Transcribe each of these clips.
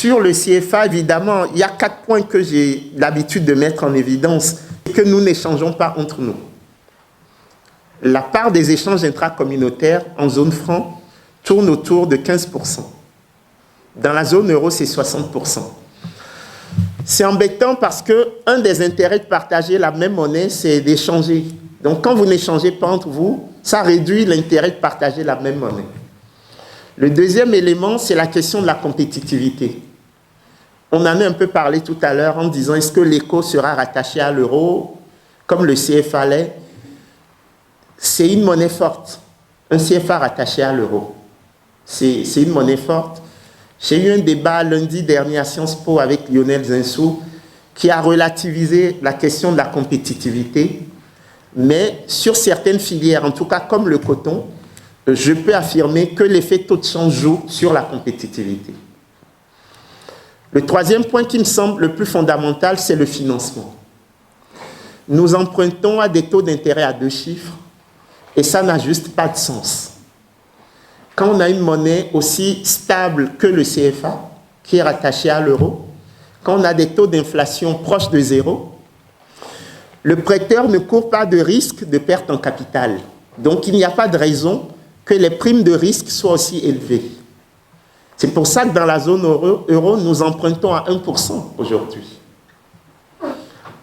Sur le CFA, évidemment, il y a 4 points que j'ai l'habitude de mettre en évidence et que nous n'échangeons pas entre nous. La part des échanges intracommunautaires en zone franc tourne autour de 15%. Dans la zone euro, c'est 60%. C'est embêtant parce qu'un des intérêts de partager la même monnaie, c'est d'échanger. Donc, quand vous n'échangez pas entre vous, ça réduit l'intérêt de partager la même monnaie. Le deuxième élément, c'est la question de la compétitivité. On en a un peu parlé tout à l'heure en disant est-ce que l'éco sera rattaché à l'euro, comme le CFA l'est. C'est une monnaie forte, un CFA rattaché à l'euro. C'est une monnaie forte. J'ai eu un débat lundi dernier à Sciences Po avec Lionel Zinsou qui a relativisé la question de la compétitivité, mais sur certaines filières, en tout cas comme le coton, je peux affirmer que l'effet taux de change joue sur la compétitivité. Le troisième point qui me semble le plus fondamental, c'est le financement. Nous empruntons à des taux d'intérêt à 2 chiffres et ça n'a juste pas de sens. Quand on a une monnaie aussi stable que le CFA, qui est rattaché à l'euro, quand on a des taux d'inflation proches de 0, le prêteur ne court pas de risque de perte en capital. Donc, il n'y a pas de raison que les primes de risque soient aussi élevées. C'est pour ça que dans la zone euro, nous empruntons à 1% aujourd'hui.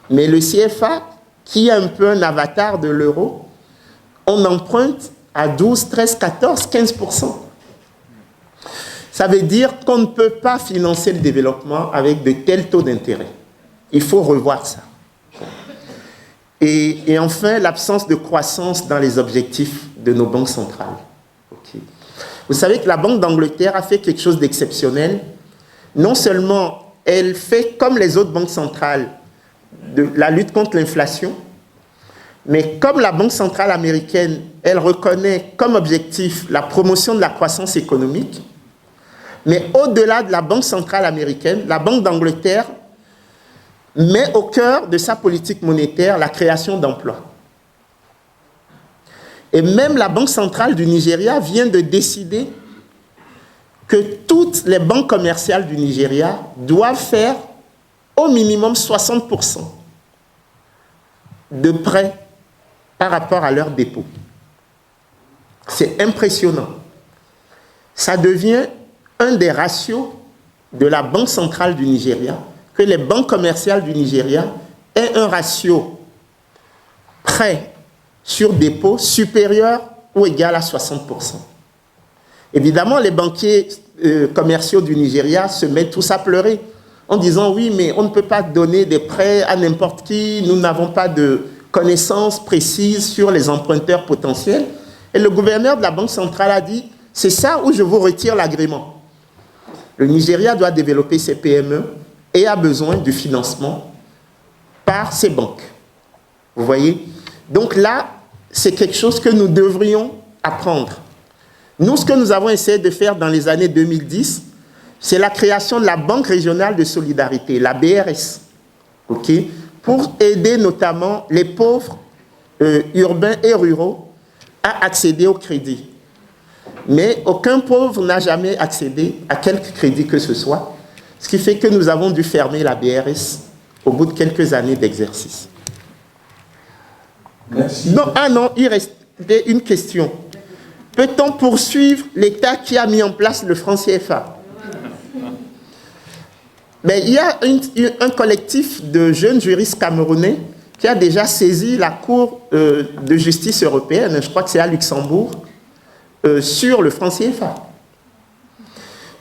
Mais le CFA, qui est un peu un avatar de l'euro, on emprunte à 12, 13, 14, 15%. Ça veut dire qu'on ne peut pas financer le développement avec de tels taux d'intérêt. Il faut revoir ça. Et enfin, l'absence de croissance dans les objectifs de nos banques centrales. Okay. Vous savez que la Banque d'Angleterre a fait quelque chose d'exceptionnel. Non seulement elle fait comme les autres banques centrales de la lutte contre l'inflation, mais comme la Banque centrale américaine, elle reconnaît comme objectif la promotion de la croissance économique, mais au-delà de la Banque centrale américaine, la Banque d'Angleterre met au cœur de sa politique monétaire la création d'emplois. Et même la Banque centrale du Nigeria vient de décider que toutes les banques commerciales du Nigeria doivent faire au minimum 60% de prêts par rapport à leurs dépôts. C'est impressionnant. Ça devient un des ratios de la Banque centrale du Nigeria, que les banques commerciales du Nigeria aient un ratio prêt sur dépôt supérieur ou égal à 60%. Évidemment, les banquiers commerciaux du Nigeria se mettent tous à pleurer en disant « Oui, mais on ne peut pas donner des prêts à n'importe qui, nous n'avons pas de connaissances précises sur les emprunteurs potentiels. » Et le gouverneur de la Banque centrale a dit « C'est ça où je vous retire l'agrément. » Le Nigeria doit développer ses PME et a besoin du financement par ses banques. Vous voyez? Donc là, c'est quelque chose que nous devrions apprendre. Nous, ce que nous avons essayé de faire dans les années 2010, c'est la création de la Banque régionale de solidarité, la BRS, okay, pour aider notamment les pauvres urbains et ruraux à accéder au crédit. Mais aucun pauvre n'a jamais accédé à quelque crédit que ce soit, ce qui fait que nous avons dû fermer la BRS au bout de quelques années d'exercice. Merci. Non, il restait une question. Peut-on poursuivre l'État qui a mis en place le franc CFA? Mais il y a un collectif de jeunes juristes camerounais qui a déjà saisi la Cour de justice européenne, je crois que c'est à Luxembourg, sur le franc CFA.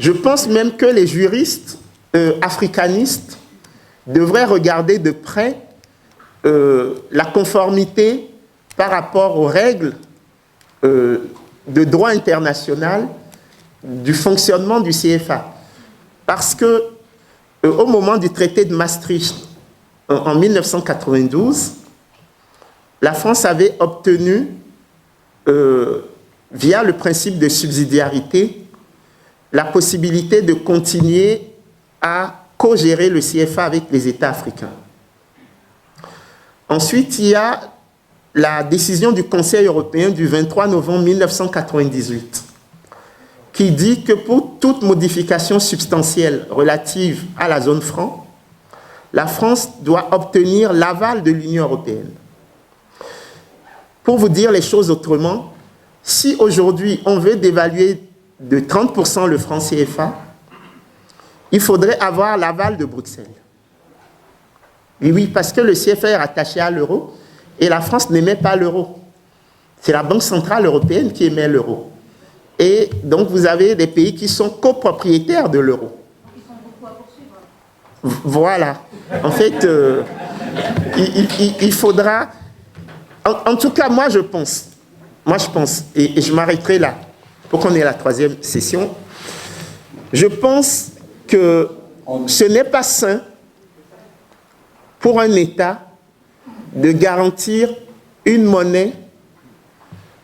Je pense même que les juristes africanistes devraient regarder de près la conformité par rapport aux règles de droit international du fonctionnement du CFA. Parce que au moment du traité de Maastricht en 1992, la France avait obtenu, via le principe de subsidiarité, la possibilité de continuer à co-gérer le CFA avec les États africains. Ensuite, il y a la décision du Conseil européen du 23 novembre 1998 qui dit que pour toute modification substantielle relative à la zone franc, la France doit obtenir l'aval de l'Union européenne. Pour vous dire les choses autrement, si aujourd'hui on veut dévaluer de 30% le franc CFA, il faudrait avoir l'aval de Bruxelles. Oui, parce que le CFA est rattaché à l'euro et la France n'émet pas l'euro. C'est la Banque centrale européenne qui émet l'euro. Et donc, vous avez des pays qui sont copropriétaires de l'euro. Ils sont beaucoup à poursuivre. Voilà. En fait, il faudra... En tout cas, moi, je pense, et je m'arrêterai là, pour qu'on ait la troisième session, je pense que ce n'est pas sain pour un État de garantir une monnaie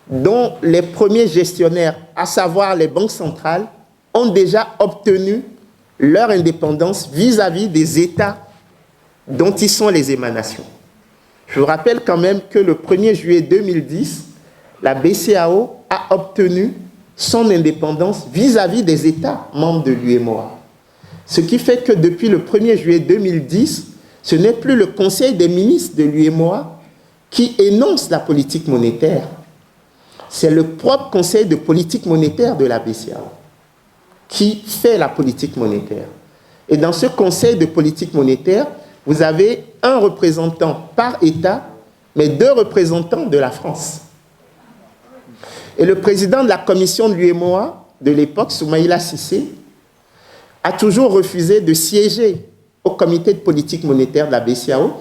dont les premiers gestionnaires, à savoir les banques centrales, ont déjà obtenu leur indépendance vis-à-vis des États dont ils sont les émanations. Je vous rappelle quand même que le 1er juillet 2010, la BCEAO a obtenu son indépendance vis-à-vis des États membres de l'UEMOA. Ce qui fait que depuis le 1er juillet 2010, ce n'est plus le Conseil des ministres de l'UEMOA qui énonce la politique monétaire. C'est le propre Conseil de politique monétaire de la BCEAO qui fait la politique monétaire. Et dans ce Conseil de politique monétaire, vous avez un représentant par État, mais 2 représentants de la France. Et le président de la commission de l'UEMOA de l'époque, Soumaïla Cissé, a toujours refusé de siéger au comité de politique monétaire de la BCEAO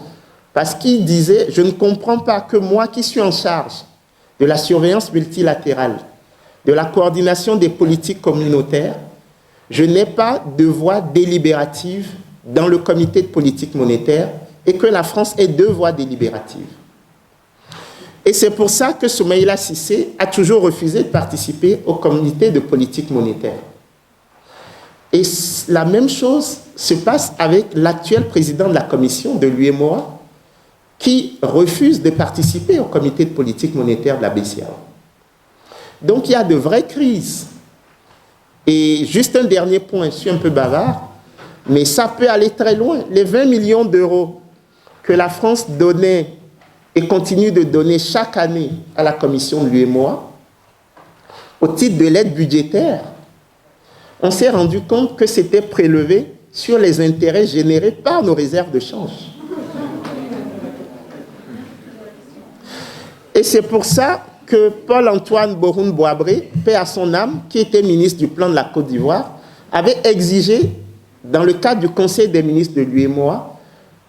parce qu'il disait « Je ne comprends pas que moi qui suis en charge de la surveillance multilatérale, de la coordination des politiques communautaires, je n'ai pas de voix délibérative dans le comité de politique monétaire et que la France ait 2 voix délibératives. » Et c'est pour ça que Soumaïla Cissé a toujours refusé de participer au comité de politique monétaire. Et la même chose se passe avec l'actuel président de la commission de l'UEMOA qui refuse de participer au comité de politique monétaire de la BCEAO. Donc il y a de vraies crises. Et juste un dernier point, je suis un peu bavard, mais ça peut aller très loin. Les 20 millions d'euros que la France donnait et continue de donner chaque année à la commission de l'UEMOA, au titre de l'aide budgétaire, on s'est rendu compte que c'était prélevé sur les intérêts générés par nos réserves de change. Et c'est pour ça que Paul-Antoine Boroun-Boabré, paix à son âme, qui était ministre du Plan de la Côte d'Ivoire, avait exigé, dans le cadre du Conseil des ministres de l'UEMOA,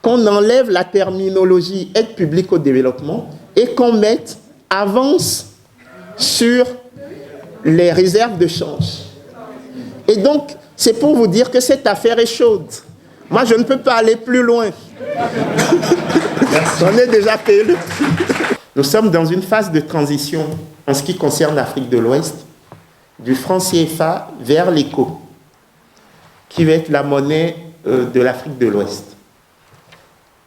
qu'on enlève la terminologie aide publique au développement et qu'on mette avance sur les réserves de change. Et donc, c'est pour vous dire que cette affaire est chaude. Moi, je ne peux pas aller plus loin. J'en ai déjà payé le prix. Nous sommes dans une phase de transition en ce qui concerne l'Afrique de l'Ouest, du franc CFA vers l'ECO, qui va être la monnaie de l'Afrique de l'Ouest.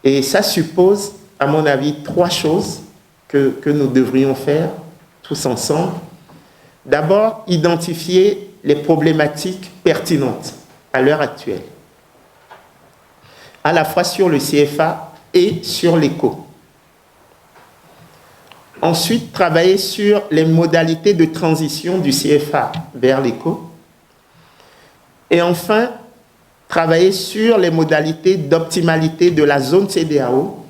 Et ça suppose, à mon avis, 3 choses que nous devrions faire tous ensemble. D'abord, identifier les problématiques pertinentes à l'heure actuelle, à la fois sur le CFA et sur l'ECO. Ensuite, travailler sur les modalités de transition du CFA vers l'ECO. Et enfin, travailler sur les modalités d'optimalité de la zone CEDEAO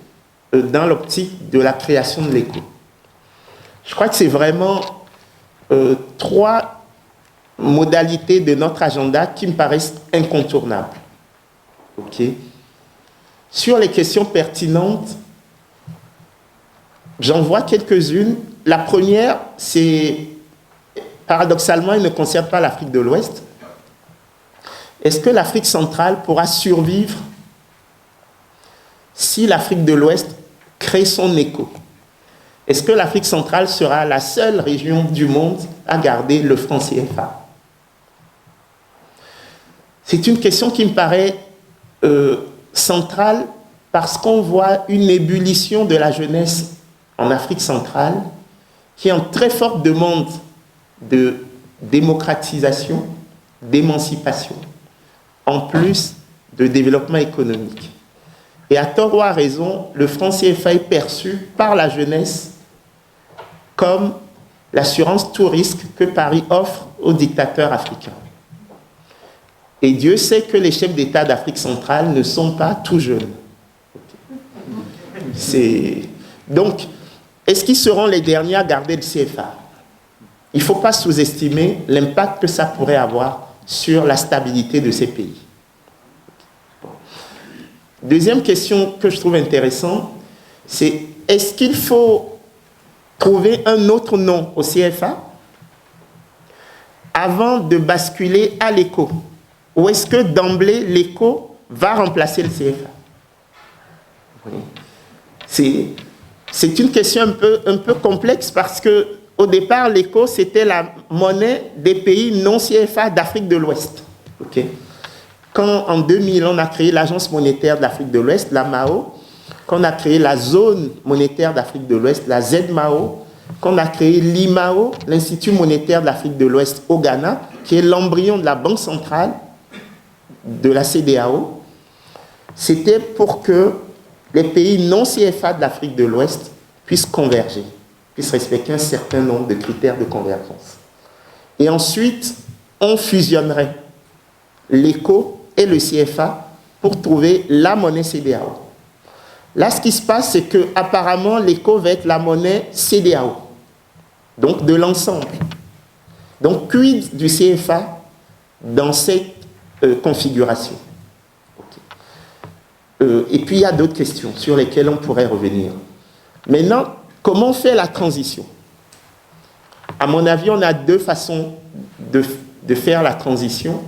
dans l'optique de la création de l'ECO. Je crois que c'est vraiment 3 modalités de notre agenda qui me paraissent incontournables. Okay. Sur les questions pertinentes, j'en vois quelques-unes. La première, c'est, paradoxalement, elle ne concerne pas l'Afrique de l'Ouest. Est-ce que l'Afrique centrale pourra survivre si l'Afrique de l'Ouest crée son ECO? Est-ce que l'Afrique centrale sera la seule région du monde à garder le franc CFA? C'est une question qui me paraît centrale parce qu'on voit une ébullition de la jeunesse en Afrique centrale qui est en très forte demande de démocratisation, d'émancipation, en plus de développement économique. Et à tort ou à raison, le franc CFA est perçu par la jeunesse comme l'assurance tout risque que Paris offre aux dictateurs africains. Et Dieu sait que les chefs d'État d'Afrique centrale ne sont pas tout jeunes. Donc, est-ce qu'ils seront les derniers à garder le CFA? Il ne faut pas sous-estimer l'impact que ça pourrait avoir sur la stabilité de ces pays. Deuxième question que je trouve intéressante, c'est est-ce qu'il faut trouver un autre nom au CFA avant de basculer à l'éco? Ou est-ce que d'emblée, l'éco va remplacer le CFA? C'est une question un peu complexe parce qu'au départ, l'éco, c'était la monnaie des pays non CFA d'Afrique de l'Ouest. Okay? Quand en 2000, on a créé l'Agence monétaire d'Afrique de l'Ouest, la MAO, qu'on a créé la zone monétaire d'Afrique de l'Ouest, la ZMAO, qu'on a créé l'IMAO, l'Institut monétaire d'Afrique de l'Ouest au Ghana, qui est l'embryon de la Banque centrale de la CEDEAO, c'était pour que les pays non CFA de l'Afrique de l'Ouest puissent converger, puissent respecter un certain nombre de critères de convergence. Et ensuite, on fusionnerait l'éco et le CFA pour trouver la monnaie CEDEAO. Là, ce qui se passe, c'est qu'apparemment, l'éco va être la monnaie CEDEAO, donc de l'ensemble. Donc, quid du CFA dans cette configuration? Et puis, il y a d'autres questions sur lesquelles on pourrait revenir. Maintenant, comment on fait la transition? À mon avis, on a deux façons de faire la transition.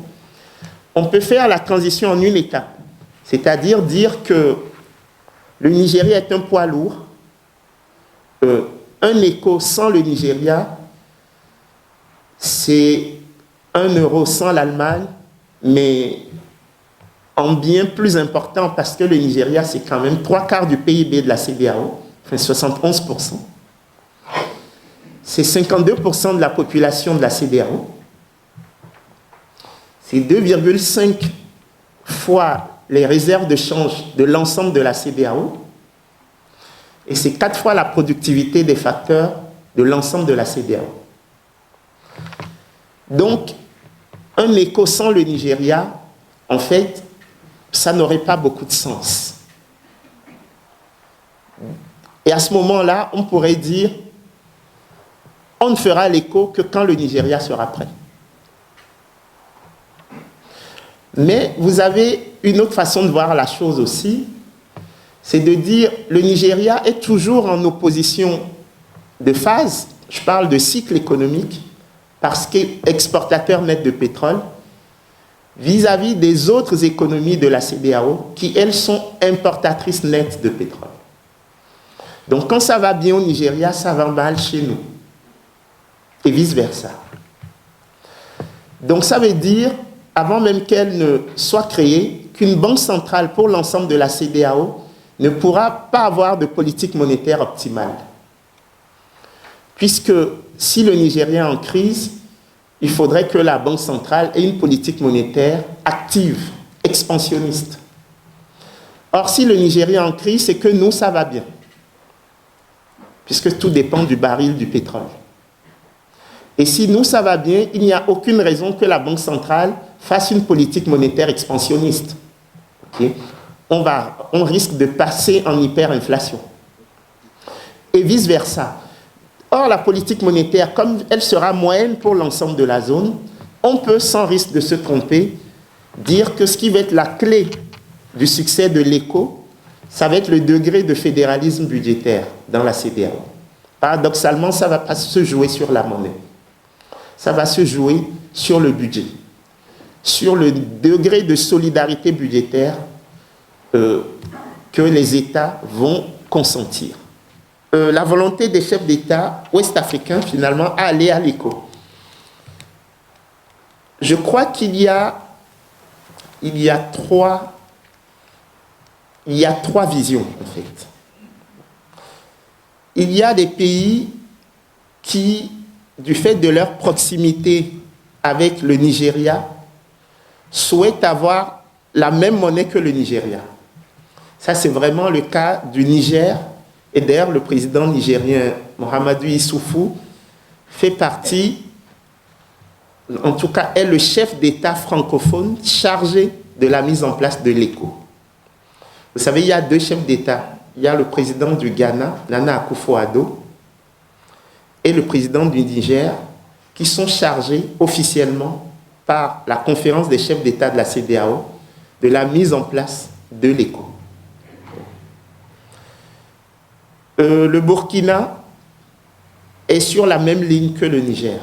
On peut faire la transition en une étape, c'est-à-dire dire que le Nigeria est un poids lourd, un éco sans le Nigeria, c'est 1 euro sans l'Allemagne, mais en bien plus important parce que le Nigeria, c'est quand même 3/4 du PIB de la CEDEAO, enfin 71%. C'est 52% de la population de la CEDEAO. C'est 2,5 fois les réserves de change de l'ensemble de la CEDEAO. Et c'est 4 fois la productivité des facteurs de l'ensemble de la CEDEAO. Donc, un éco sans le Nigeria, en fait, ça n'aurait pas beaucoup de sens. Et à ce moment-là, on pourrait dire, on ne fera l'éco que quand le Nigeria sera prêt. Mais vous avez une autre façon de voir la chose aussi, c'est de dire le Nigeria est toujours en opposition de phase, je parle de cycle économique, parce qu'exportateur net de pétrole, vis-à-vis des autres économies de la CEDEAO qui, elles, sont importatrices nettes de pétrole. Donc, quand ça va bien au Nigeria, ça va mal chez nous. Et vice-versa. Donc, ça veut dire, avant même qu'elle ne soit créée, qu'une banque centrale pour l'ensemble de la CEDEAO ne pourra pas avoir de politique monétaire optimale. Puisque si le Nigeria est en crise, il faudrait que la Banque centrale ait une politique monétaire active, expansionniste. Or, si le Nigeria est en crise, c'est que nous, ça va bien. Puisque tout dépend du baril du pétrole. Et si nous, ça va bien, il n'y a aucune raison que la Banque centrale fasse une politique monétaire expansionniste. Okay? On risque de passer en hyperinflation. Et vice-versa. Or, la politique monétaire, comme elle sera moyenne pour l'ensemble de la zone, on peut, sans risque de se tromper, dire que ce qui va être la clé du succès de l'éco, ça va être le degré de fédéralisme budgétaire dans la CEDEAO. Paradoxalement, ça ne va pas se jouer sur la monnaie. Ça va se jouer sur le budget, sur le degré de solidarité budgétaire que les États vont consentir. La volonté des chefs d'État ouest-africains, finalement, à aller à l'éco. Je crois qu'il y a trois visions, en fait. Il y a des pays qui du fait de leur proximité avec le Nigeria, souhaitent avoir la même monnaie que le Nigeria. Ça, c'est vraiment le cas du Niger. Et d'ailleurs, le président nigérien, Mahamadou Issoufou, fait partie, en tout cas, est le chef d'État francophone chargé de la mise en place de l'ECO. Vous savez, il y a deux chefs d'État. Il y a le président du Ghana, Nana Akufo-Addo, et le président du Niger, qui sont chargés officiellement par la conférence des chefs d'État de la CEDEAO de la mise en place de l'ECO. Le Burkina est sur la même ligne que le Niger,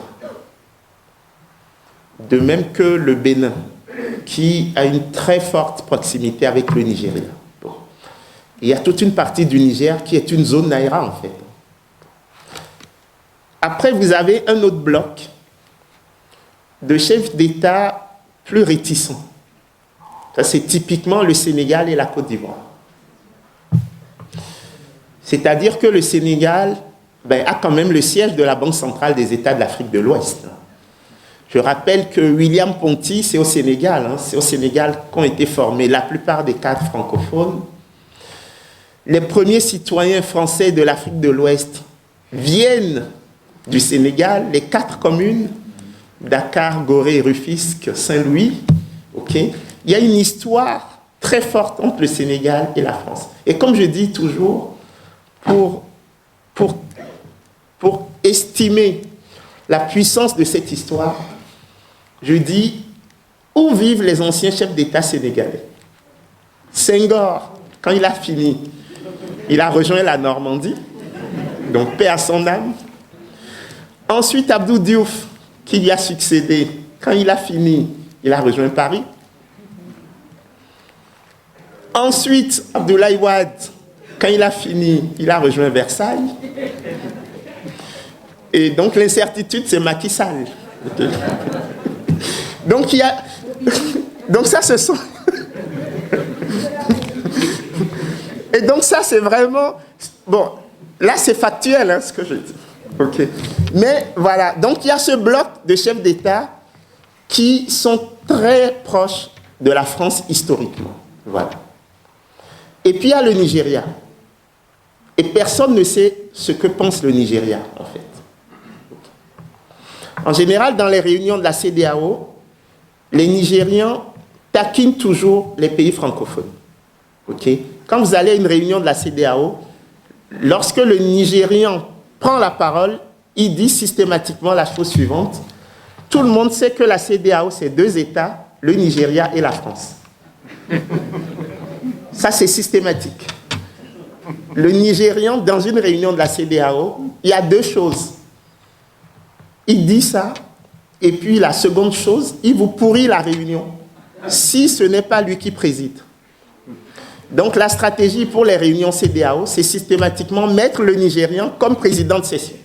de même que le Bénin, qui a une très forte proximité avec le Nigeria. Bon. Il y a toute une partie du Niger qui est une zone Naira, en fait. Après, vous avez un autre bloc de chefs d'État plus réticents. Ça, c'est typiquement le Sénégal et la Côte d'Ivoire. C'est-à-dire que le Sénégal a quand même le siège de la Banque centrale des États de l'Afrique de l'Ouest. Je rappelle que William Ponty, c'est au Sénégal. C'est au Sénégal qu'ont été formés la plupart des cadres francophones. Les premiers citoyens français de l'Afrique de l'Ouest viennent du Sénégal, les 4 communes, Dakar, Gorée, Rufisque, Saint-Louis. Okay. Il y a une histoire très forte entre le Sénégal et la France. Et comme je dis toujours, pour estimer la puissance de cette histoire, je dis, où vivent les anciens chefs d'État sénégalais? Senghor, quand il a fini, il a rejoint la Normandie, donc paix à son âme. Ensuite, Abdou Diouf, qui lui a succédé, quand il a fini, il a rejoint Paris. Ensuite, Abdoulaye Wade, quand il a fini, il a rejoint Versailles. Et donc, l'incertitude, c'est Macky Sall. Okay. Donc, il y a... Donc, ça, ce sont... Et donc, ça, c'est vraiment... Bon, là, c'est factuel, ce que je dis. OK. Mais, voilà. Donc, il y a ce bloc de chefs d'État qui sont très proches de la France historiquement. Voilà. Et puis, il y a le Nigeria. Et personne ne sait ce que pense le Nigeria, en fait. En général, dans les réunions de la CEDEAO, les Nigérians taquinent toujours les pays francophones. Okay? Quand vous allez à une réunion de la CEDEAO, lorsque le Nigérian prend la parole, il dit systématiquement la chose suivante. Tout le monde sait que la CEDEAO, c'est 2 États, le Nigeria et la France. Ça, c'est systématique. Le Nigérian, dans une réunion de la CEDEAO, il y a 2 choses. Il dit ça, et puis la seconde chose, il vous pourrit la réunion, si ce n'est pas lui qui préside. Donc la stratégie pour les réunions CEDEAO, c'est systématiquement mettre le Nigérian comme président de session.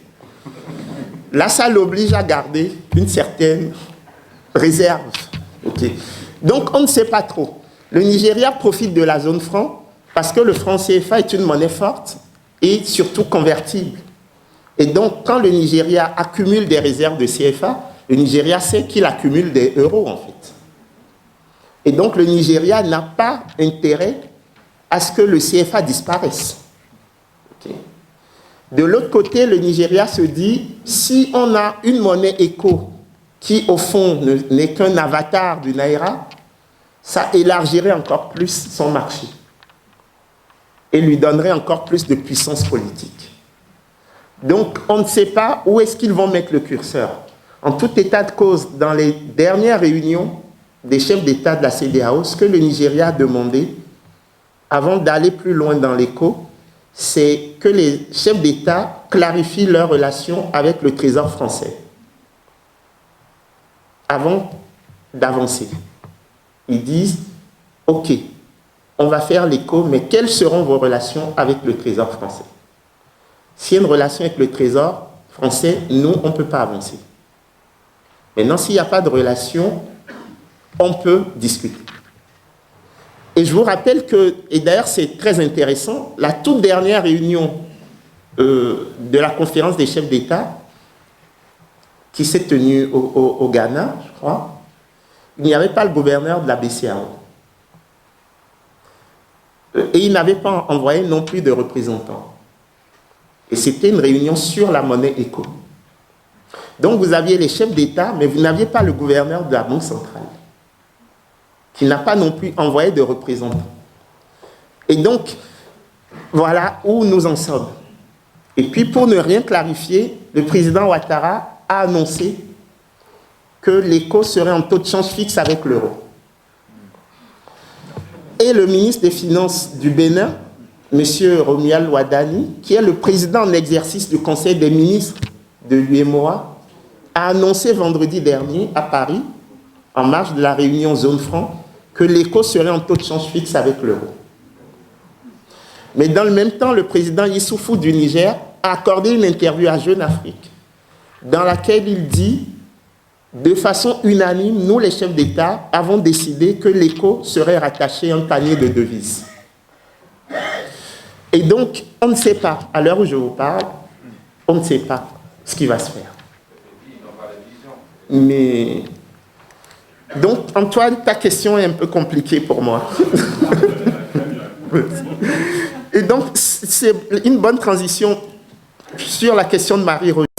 Là, ça l'oblige à garder une certaine réserve. Okay. Donc on ne sait pas trop. Le Nigeria profite de la zone franc parce que le franc CFA est une monnaie forte et surtout convertible. Et donc, quand le Nigeria accumule des réserves de CFA, le Nigeria sait qu'il accumule des euros, en fait. Et donc, le Nigeria n'a pas intérêt à ce que le CFA disparaisse. Okay. De l'autre côté, le Nigeria se dit, si on a une monnaie éco qui, au fond, n'est qu'un avatar du Naira, ça élargirait encore plus son marché et lui donnerait encore plus de puissance politique. Donc, on ne sait pas où est-ce qu'ils vont mettre le curseur. En tout état de cause, dans les dernières réunions des chefs d'État de la CEDEAO, ce que le Nigeria a demandé, avant d'aller plus loin dans l'écho, c'est que les chefs d'État clarifient leurs relations avec le Trésor français avant d'avancer. Ils disent, OK, on va faire l'écho, mais quelles seront vos relations avec le Trésor français? S'il y a une relation avec le Trésor français, nous, on ne peut pas avancer. Maintenant, s'il n'y a pas de relation, on peut discuter. Et je vous rappelle que, et d'ailleurs c'est très intéressant, la toute dernière réunion de la conférence des chefs d'État, qui s'est tenu au Ghana, je crois, il n'y avait pas le gouverneur de la BCEAO. Et il n'avait pas envoyé non plus de représentants. Et c'était une réunion sur la monnaie éco. Donc vous aviez les chefs d'État, mais vous n'aviez pas le gouverneur de la Banque centrale, qui n'a pas non plus envoyé de représentants. Et donc, voilà où nous en sommes. Et puis, pour ne rien clarifier, le président Ouattara a annoncé que l'éco serait en taux de change fixe avec l'euro. Et le ministre des Finances du Bénin, M. Romuald Wadani, qui est le président en exercice du Conseil des ministres de l'UEMOA, a annoncé vendredi dernier à Paris, en marge de la réunion zone franc, que l'éco serait en taux de change fixe avec l'euro. Mais dans le même temps, le président Issoufou du Niger a accordé une interview à Jeune Afrique, dans laquelle il dit, de façon unanime, nous les chefs d'État avons décidé que l'éco serait rattaché à un panier de devises. Et donc, on ne sait pas, à l'heure où je vous parle, on ne sait pas ce qui va se faire. Mais, donc, Antoine, ta question est un peu compliquée pour moi. Et donc, c'est une bonne transition sur la question de Marie-Roger.